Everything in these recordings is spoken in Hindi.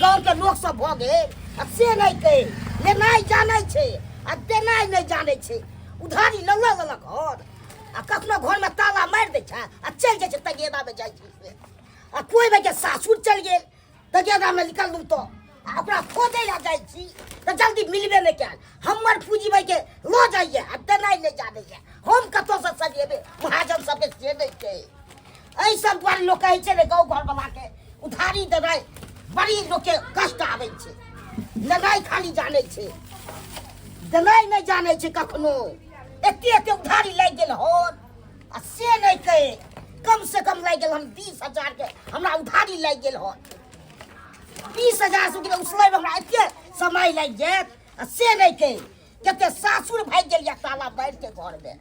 गांव के लोग सब भ गेल से नहीं कहे लेनाइ जानै छै आ देनाइ नहीं जानै छै उधारी लल्ला लल्ला घर आ कखनो घर में ताला मार दै छै आ चल जाइ छै तगेदा में जाइ छै से आ कोई भाई के सासुर चल गेल तगेदा में निकललू तो ओकरा खोदै ला जाइ छी त जल्दी मिलबे नहीं कैल हमर पूंजी भाई के लो जाइए आ देनाइ नहीं जानै छै हम कतो से सजेबे महाजन सब के से नहीं छै ऐ सब द्वारे लोग कहै छै रे गाँव घर वाला के उधारी देनाइ बड़ी लोग के कष्ट आबै छै लेनाइ खाली जानै छै देनाइ नहीं जानै छै कखनो एते एते उधारी लागि गेल हन आ से नहीं कहे कम से कम लागि गेल हम 20,000 के हमरा उधारी लागि गेल हन 20,000 से उसलै हमरा एते समय लागि जायत आ से नहीं कहे कते सासुर भाग गेल या ताला मार के घर में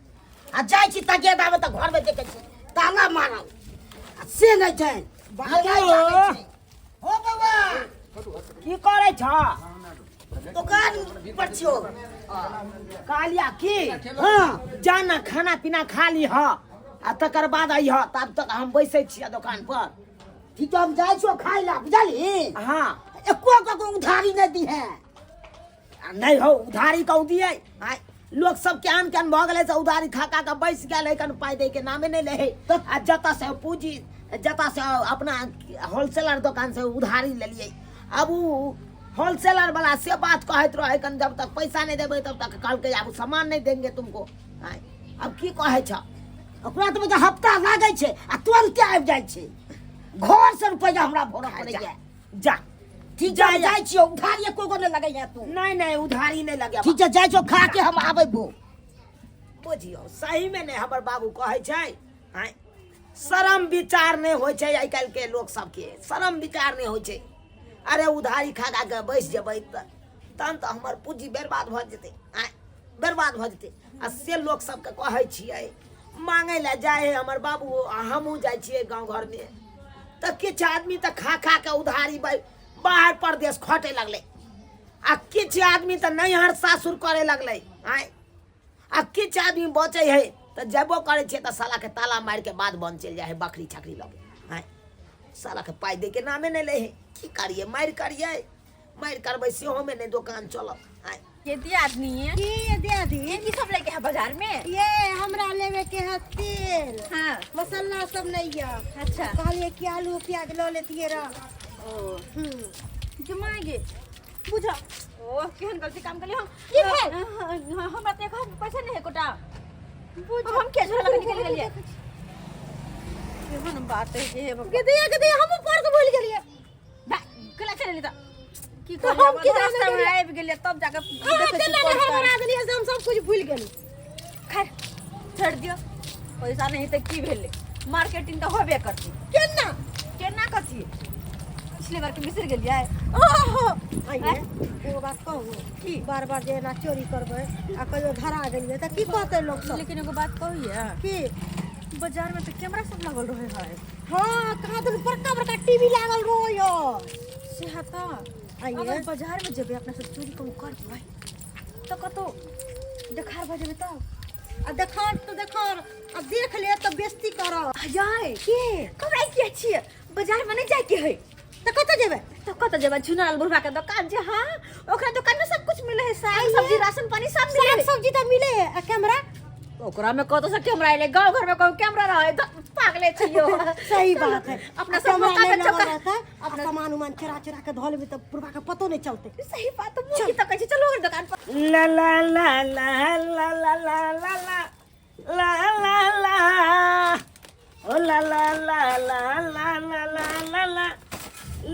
आ जाइ छी तगेदा में त घर में देखै छी ताला मारल आ से नहीं जान हो बाबा की करे छ दुकान पर छियो कालिया की हाँ जाना खाना पीना खा ली ह आ तकर बाद आई ह तब तक हम बैसे छियै दुकान पर ठीक तो हम जाइ छो खाइ ला बुझली हाँ एको को उधारी नहीं दी है नहीं हो उधारी कह दिए आय लोग सब केहन केहन भ गेलै से उधारी खा खा के बैस गेल है कन पाई दे के नामे नहीं ले आ जता से पूंजी जता से अपना होलसेलर दुकान से उधारी ले लिए अब उ होलसेलर वाला से बात कहत रहे कन जब तक पैसा नहीं देबे तब तक कल के अब सामान नहीं देंगे तुमको आय अब की कहे छ ओकरा तो मुझे हफ्ता लागे छे आ तुरंत आबि जाइ छे घर से रुपया हमरा भरऽ पड़ै जा, है जा ठीक जा जाइ छियो उधारी एको को नहीं लगे है तू नहीं नहीं उधारी नहीं लगे ठीक है जाइ छो खा के हम आबेबो बुझियो सही में नहीं हमर बाबू कहे छै आय शरम विचार नहीं होय छै आइ काल के लोग सबके शरम विचार नहीं होय छै अरे उधारी खा खा के बैस जेबै तहन तो हमर पूंजी बर्बाद भ जेतै आय बर्बाद भ जेतै आ से लोग सबके कहै छियै मांगे ला जाए हमर बाबू हमहू जाइ छियै गांव घर में त किछ आदमी त खा खा के उधारी बाहर परदेश खटे लगले आ किछ आदमी त नैहर सासुर करे लगले आय आ किछ आदमी बचे है त जबो करे छे त साला के ताला मार के बाद बन चल जाए है बकरी छकरी लगे आय साला के पाई दे के नामे नहीं ले है की करिए मार करिए मार करबै सेहो में नहीं दुकान चलत आय ये दियादनी है ये दियादी ये की सब लेके है बाजार में ये हमरा लेवे के है तेल हाँ मसाला सब नहीं है अच्छा कहलिए कि आलू प्याज लो लेतिए रह ओ जमाएंगे बुझा ओ केहन गलती काम कर हम की भेल? हम बात देखो पैसा नहीं है कोटा हम क्या झोला लगा निकल गेलिए केहन बात है ये के दिया हम ऊपर के भूल गेलिए बा कला चले लेता की तो कर हम किधर रास्ता से में गेलिए? आबि गेलिए तब जाके केना देखै छी हमरा देलिए से हम सब कुछ भूल गेली खैर छोड़ दियो पैसा नहीं तो की भेले मार्केटिंग तो होबे करती केना केना करती पिछले बार के बिसर गेलिए ओहो हैं? आइए एगो बात कहू की बार बार जे ना चोरी करबै आ कहियो धरा गेलिए त की कहतै लोग सब लेकिन एगो बात कहिए की बाजार में तो कैमरा सब लगल रहे है हां कहां तो बड़का बड़का टीवी लागल रोयो से हता आइए। अगर बाजार में जेबे अपना सब चोरी कम कर भाई तो कतो देखार भ जेबे तो आ देखार तो देखार आ देख ले त बेइज्जती करब जाए के कबरा के छिए बाजार में नहीं जाए के है त कत जेबै तो कत जेबे झुनाल बुढ़वा के दुकान जे हां ओकरा दुकान में सब कुछ मिले है साग आइए। सब्जी राशन पानी सब मिले साग है सब्जी त मिले है आ कैमरा ओकरा में कतो से कैमरा आइले गांव घर में कोई कैमरा रहे पागले छियो सही बात है अपना सब मौका पे चौका रहता अपना सामान उमान चुरा चुरा के धो लेबे त पुरवा के पतो नहीं चलते सही बात तो मुंह की तक है चलो और दुकान पर ला ला ला ला ला ला ला ला ला ला ला ला ओ ला ला ला ला ला ला ला ला ला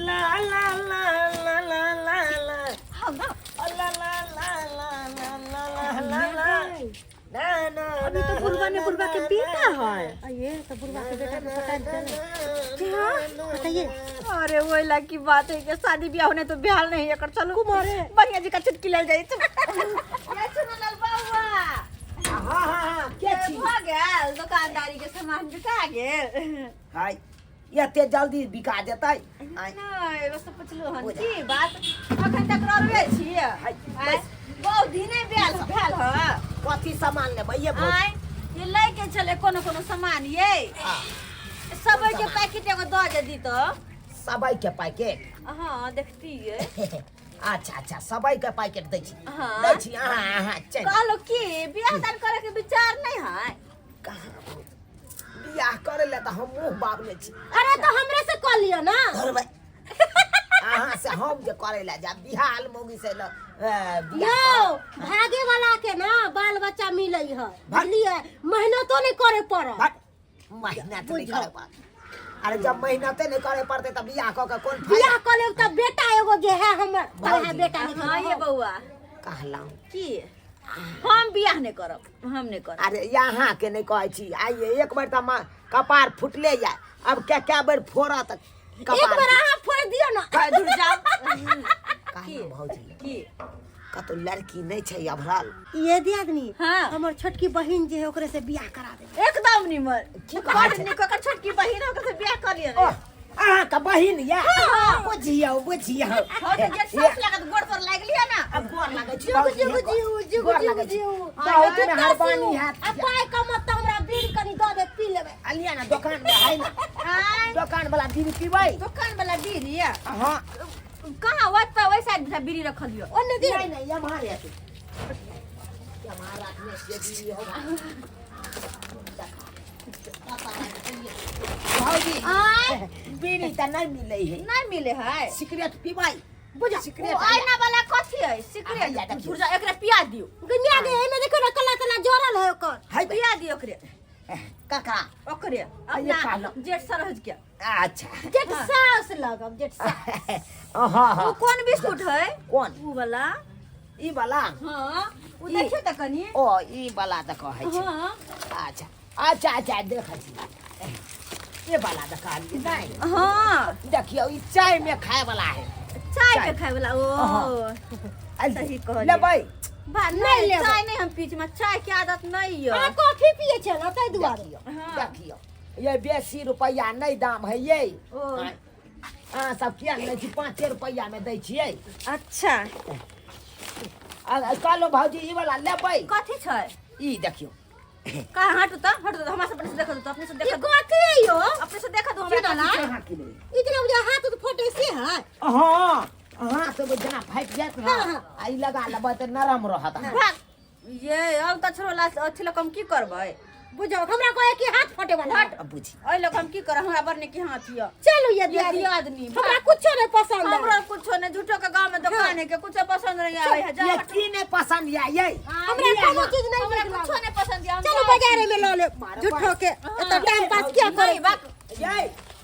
ला ला ला ला ला ला ला हां ना ओ ला ला ला ला ला ला ला ला ना ना अभी तो बुढ़वा ने बुढ़वा के बेटा है आइए तो बुरवा के बेटा के पता चले क्या बताइए अरे वही लाग की बात है कि शादी ब्याह होने तो ब्याह नहीं है कर चलो कुमारे बढ़िया जी का चुटकी ले जाए ये सुनो लाल बाबा हां हां के छी हो गेल दुकानदारी के सामान बिका गेल हाय ये जल्दी बिका जेतै आय नहीं बस तो पुछलू हन की बात अखन तक रहबे छी हाय बहुत दिने भेल ह कथी सामान लेबै ये बोल आय ये लेके चले कोनो कोनो सामान ये सब के पैकेट एगो द जे दी तो सबई के पैकेट हाँ देखती है। अच्छा अच्छा सबई के पैकेट दै छी हाँ। दै छी हाँ चल कहलो कि बियाह दान करे के विचार नहीं है। कहाँ बियाह करे ले तो हम मुंह बाबने छी अरे तो हमरे से कह लियो ना। धरबै अहाँ से हम जे करे ले जा बिहाल मोगी से यो भागे वाला के ना बाल बच्चा मिलै है बुझलिए मेहनतो नहीं करे पड़े। मेहनत नहीं करे पड़ अरे जब मेहनते नहीं करे पड़ते तब बियाह क के कौन बियाह फायदा कर ले तब बेटा एगो जे है हमर है बेटा हाँ ये बउआ कहलाऊं की हम बियाह नहीं करब, हम नहीं करब। अरे यहाँ के नहीं कहै छी आइए एक बार तो कपार फुटले जाए अब क्या बेर फोड़ा तक एक बार अहाँ फोड़ दियो ना। दूर जाओ। की भौजी की कतो लड़की नहीं छै अभरल ये दियादनी हाँ। हमर छोटकी बहिन जे है ओकरे से बियाह करा दे। एकदम निमर की कहै छै? निकोकर छोटकी बहिन होकर से बियाह कर लिया ओ अहाँ का बहिन या बुझियो बुझियो हो तो जे सब लागत गोड़ पर लाग लिया ना। अब गोर लागै छी जुगु जुगु जुगु गोर लागै छी जुगु बहुत मेहरबानी है अब पाई कमत तो हमरा बीड़ी कनी दे दे पी लेबे। अलिया ना दुकान में है ना दुकान वाला बीड़ी पीबै दुकान वाला बीड़ी हां कहाँ वैसा वैसा बीड़ी रख लियो। ओने दे नहीं नहीं हमारे है हमारा में से बीड़ी होगा भौजी बीड़ी त नहीं मिले है नहीं मिले है सिगरेट पीबै बुझा सिगरेट आईना वाला कथी है सिगरेट बुझा एकरा पिया दियो गनिया दे एने देखो ना कला कला जोरल है ओकर है पिया दियो ओकरे काका ओकरे ये अपना कहलो। जेठ सरहज के अच्छा जेठ सास लगब जेठ सास। हां वो हां कौन बिस्कुट है कौन वो वाला ई वाला हाँ वो ई- देखियो त कनी ओ ई वाला त कहै छै हाँ अच्छा अच्छा अच्छा देखै छी ये वाला त कहली नहीं हाँ देखियो ई चाय में खाए वाला है चाय चाय। पे खाए वाला ओ सही कहलियै। लेबै बा नहीं नहीं लेबै। चाय नहीं हम पीछ में चाय के आदत नहीं आ है। कॉफी पिए छै ना तै दुआरे। हाँ। देखियो ये बेसी रुपया नहीं दाम है ये ओ। हाँ सब किया नहीं छी 5 रुपया में दै छियै अच्छा कहलो भौजी ई वाला लेबै कथी छै ई देखियो का हटू त हमरा से अपने से देखा दो अपने से ये देखा दो कथी है यो? अपने से देखा दो की हमरा वाला? कहाँ की लेबै इतना मुझे हाथ तो फोटे से है। हाँ हाँ तो वो जना फाइट जात ना हाँ, हाँ। आई लगा लेबै त नरम रहत भाग ये अब त छोड़ला अथी लोग हम की करबै बुझो हमरा कहे कि हाथ फोटे वाला है। अब बुझी ओइ लोग हम की कर हमरा बरने की हाथ हिया चलो ये ये दियादनी दियादनी हमरा कुछ नहीं पसंद है। हमरा कुछो ने झूठो के गांव में दुकान है के कुछ पसंद नहीं आवे है जा ये की नहीं पसंद या ये हमरा कोनो चीज नहीं हमरा नीक कुछो लागल। नहीं पसंद है चलो बाजार में लो ले झूठो के तो टाइम पास क्या करे।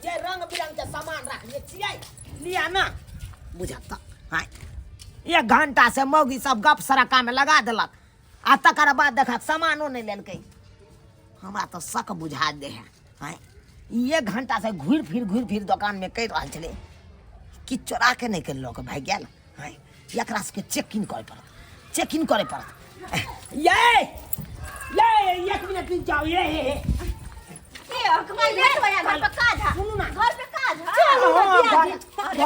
ये रंग बिरंग के सामान रखने छियै लिया ना बुझत हां 1 घंटा से मौगी सब गप सरका में लगा देलक आ तकर बाद देखा सामानो नहीं लेलकै हमरा तो शक बुझा दे है हां 1 घंटा से घूर फिर दुकान में कह रहल छले कि चोरा के नहीं कर लोग भाग गेल हां एकरा से चेकिंग करे पड़त ये 1 मिनट रुक जाओ ये के हकमा ले भैया घर पे काज है सुनू ना। घर पे काज है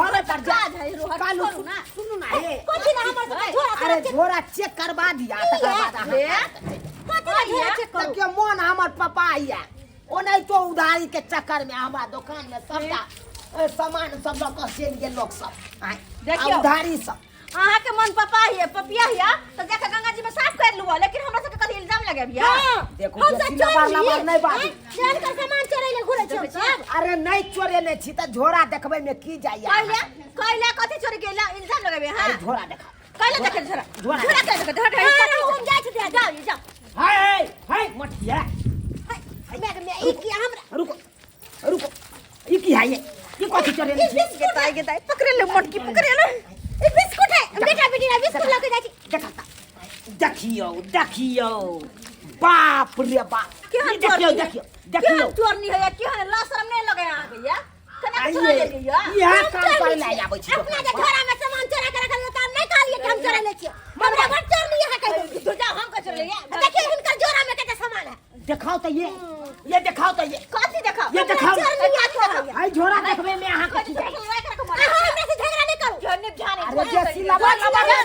घरे पर जा काज है रोहट कालू करू ना सुनू ना ये कथी ना हमर से झोरा अरे झोरा चेक करवा दिया तकर बाद ले कथी ना झोरा चेक करो। देखियो मोन हमर पापा आइया ओ नहीं तो उधारी के चक्कर में हमारा दुकान में सबटा सामान सब लोग का सेल के लोग सब आए देखियो। उधारी सब अहाँ के मन पपा है पपिया है तो जाके गंगा जी में साफ कर लुआ लेकिन हमरा से कथी इल्जाम लगे भैया देखो हम ये सब सिला चोर बार लिए नहीं बात जान का सामान चोरे ले घुरे छै सब। अरे नहीं चोरे नहीं छी त झोरा देखबै में की जाइया कहले कथी छोड़ के इल्जाम लगे हां अरे झोरा देखा कहले देखे झोरा झोरा झोरा के देखे हट हम जाय छै दिया जाओ जाओ हाय मटिया मैं ई की हमरा रुको ये की है ये कथी चोरे नहीं छी के ताई पकड़ ले मटकी पकड़ ले ई बिस्कुट है बेटा बेटी ना बिस्कुट लेके जाय छी। देखियो बाप रे बाप केहन देखियो चोर नहीं है केहन लाशरम नहीं लगे यहां भैया कने चोरा ले आइए गया यह काम करे ले आबै छी अपना जे झोरा में सामान चोरा के रखल त नहीं कहलिए कि हम चोरा ले छी। हमरा घर चोर लिए है कह जाओ हम का चोर ले देखिए इनका झोरा में कितना सामान है। दिखाओ तो ये दिखाओ तो ये कथी देखा ये दिखाओ चोर आई झोरा देखबे में अहाँ कथी जाई हमरा से झगड़ा नहीं करू। जने ध्यान अरे जे सिलावा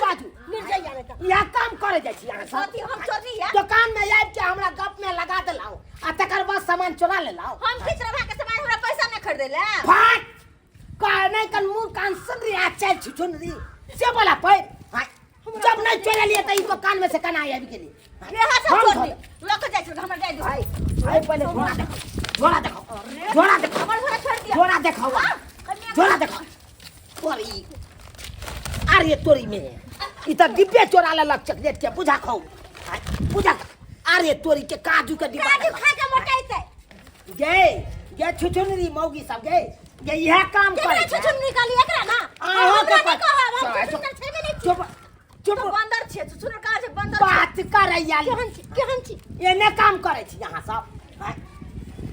बाजू निर्दय जाने का यह काम करे जाइ छी अहाँ सब कथी हम चोर नहीं है दुकान में आबि के हमरा गप में लगा देलाओ आ तकर बाद सामान चुरा ले लाओ हम किस रवा के सामान हमरा पैसा में खरीदे ले फाट काल अरे नहीं कन मुंह कान सुन रही आ चल छुछुन रही से बोला पैर हां जब नहीं चोरा लिए त इको कान में से कना आया के लिए रे हां सब छोड़ दे लक जाय छ हमर जाय दे भाई भाई पहले घोड़ा देखो हमर घोड़ा छोड़ दिया घोड़ा देखो घोड़ा देखो तोरी अरे तोरी में इधर डिब्बे चोरा ले लग चॉकलेट के बुझा खाओ बुझा अरे तोरी के काजू के डिब्बा काजू खा के मोटाइते गे छुछुनरी मौगी सब गे ये यह काम करे छुछुन निकाली एकरा ना आहो के चुप चुप तो बंदर छे सुन कहां से बंदर बात करे यार केहन छी एने काम करे छी यहां सब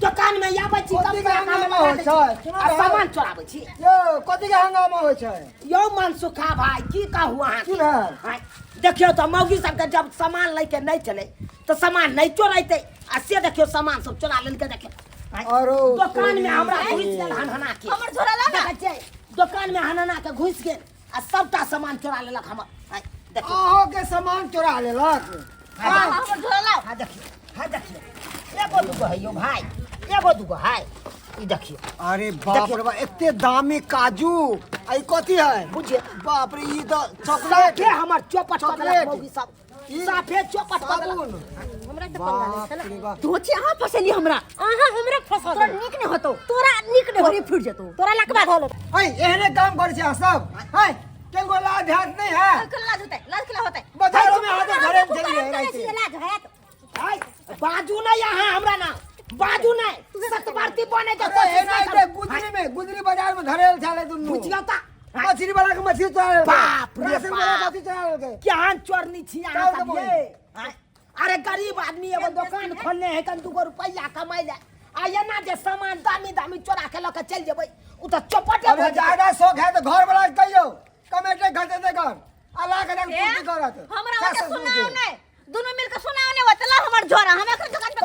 दुकान में आबै छी कथी के हंगामा होइ छै सामान चोराबै छी यो कथी के हंगामा होइ छै यो मन सुखा भाई की कहू अहाँ सुन है देखियो तो मौगी सबके जब सामान लेके नहीं चले तो सामान नहीं चोराइते आ से देखियो सामान सब चोरा लेके देखियो अरो दुकान में हमरा घुस गेल हनहना के हमर झोरा ला ना देखै छै दुकान में हनहना के घुस गेल आ सबटा सामान चोरा लेलक हमर देखियो अहो के सामान चोरा लेलक हमर झोरा ला हां देखियो एगो दुगो है यो भाई एगो दुगो है ई देखियो अरे बाप रे बाप एते दामी काजू आई कथी है बुझिए बाप रे ई तो चॉकलेट साफे हमर चौपट कर देलक चॉकलेट। मौगी सब ई साफे चौपट कर साबुन देलक हमरा त बाप पंगा रे बाप धोती अहाँ फसेली हमरा आहा हमरा फसा तोरा नीक नहीं होतो तोरा निक ने थोड़ी फूट जतो तोरा लकबा धोलो है एहने काम करे छै सब है केगो लाज हाथ नहीं है लाज होता है लाज केला होता है बाजारों में आके घरे में चली है रहते लाज है बाजू नहीं यहाँ हमरा ना बाजू नहीं सतबारती बने के अरे कोशिश एना नहीं इते करो गुदरी में गुदरी बाजार में धरेल छाले दुन्नु बुझियो ता मछली वाला के मछली चोरा लेलकै बाप रे राशन वाला बाप। कथी चोरा लेलकै क्या चोरनी छी यहाँ चल सब तो ये हाँ? अरे गरीब आदमी एगो दुकान खोलने है कन 2 रुपया कमाई ले आ ये ना जे सामान दामी दामी चोरा के लके चल जेबै उ त चौपटे अबे ज्यादा शौक है तो घर वाला के कहियो कमेटे घटे दे कर अल्लाह के नाम पूर्ति करत हमरा क्या ओके सब सुनाओ सुनके? नहीं दोनों मिलकर सुनाओ नहीं होता ला हमर झोरा हम एखन दुकान पे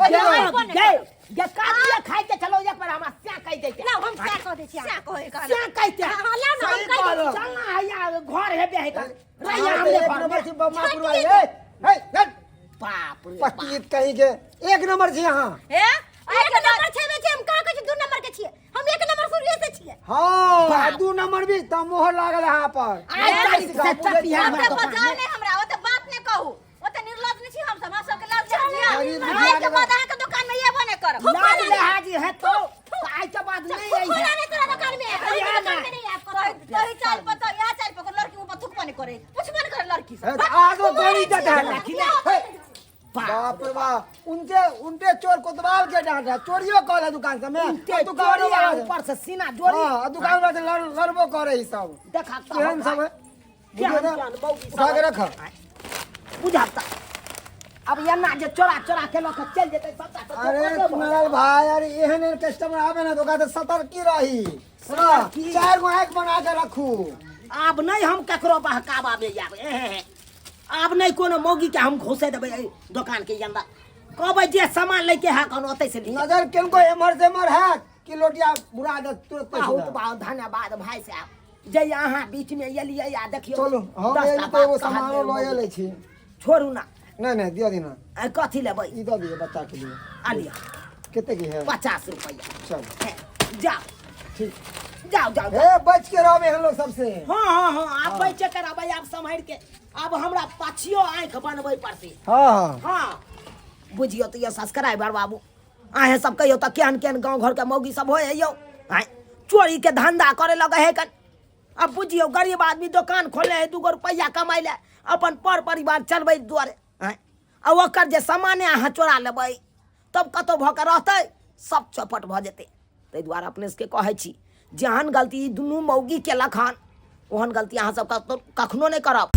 ये ये काटिए खाई के चलो एक बार हम क्या कह देते ना हम क्या कह दे छी क्या कहे का क्या कहते हां ला ना हम सही कह कहलो। चलना है यार घर है बे है का रैया हमरे एक घर नंबर में से बम्मा पुरवा है हे बाप रे बाप। पतित कहीं के एक नंबर छै यहां ए एक नंबर छै बे हम कहा कहै 2 नंबर के छियै हम 1 नंबर शुरुए से छियै हां 2 नंबर भी त मोहर लागल यहां पर आई तारीख से चपिया ओते हमरा बजाओ दुकान नहीं हमरा ओते बात नहीं कहू ओते निर्लज नहीं छी हम समाज सबके लाज दिया गरीब आई के बाद अहाँ के दुकान में ये बने करब लाज लिहाज है तो आज के बाद नहीं आई खोला है नहीं तोरा दुकान में या ना। नहीं आप करो तोरी चाल पता या चाल पकड़ लड़की ऊपर थुक पानी करे कुछ मन करे लड़की से आगो गोली दे है बाप बाप रे बाप उनके चोर कोतवाल के डांटा चोरियो करे दुकान से में के दुकान चोरी वाला ऊपर से सीना जोरी हां दुकान वाला से लड़बो करे ई सब देखा तो केहन सब है क्या बुझे ना? जान बहु उठा के रख बुझाता अब ये ना जे चोरा चोरा के लोग चल जेते सबटा तो अरे तुम्हारा भाई अरे एहन एहन कस्टमर आवे ना तो कहते सतर्की रही सुनो 4 गो आंख बना के रखू अब नहीं हम ककरो बहकावा में जाबे अब नहीं कोनो मौगी के हम घुसे देबे दुकान के अंदर कहबे जे सामान लेके है कौन ओते से ली नजर किनको एमर से मर है कि लोटिया बुरा दे तुरंत बहुत पैसा बहुत धन्यवाद भाई साहब जे यहाँ बीच में एलिए या देखियो चलो हम 10 यही टा तो एगो बात सामान कहत लए में ले छी छोड़ू ना नहीं नहीं दिया देना आ कथी लेबै ई दे दिए बच्चा के लिए आलिया कितने की है 50 रुपया चल है, जाओ ठीक जाओ जाओ जाओ। ए बच के रहो हम लोग सबसे हाँ आप बैठे कराबै आप संभाल के अब हमरा पाछियो आंख बनबै पड़ती हां हां हाँ बुझियो तो ये सब्सक्राइबर बाबू आहे सब कहियो तो केहन केहन गांव घर के मौगी सब होय यौ आय चोरी के धंधा करे लगे है कन अब बुझियो गरीब आदमी दुकान खोले है 2 रुपया कमाई ले अपन परिवार चलबै दुआरे आय अब ओकर जे सामाने अहाँ चोरा लेबै तब कतौ भ के रहतै सब चौपट भ जेतै ताहि दुआरे अपने से कहै छी जेहन गलती दुनू मौगी केलक हन ओहन गलती अहाँ सब कखनो नहीं करब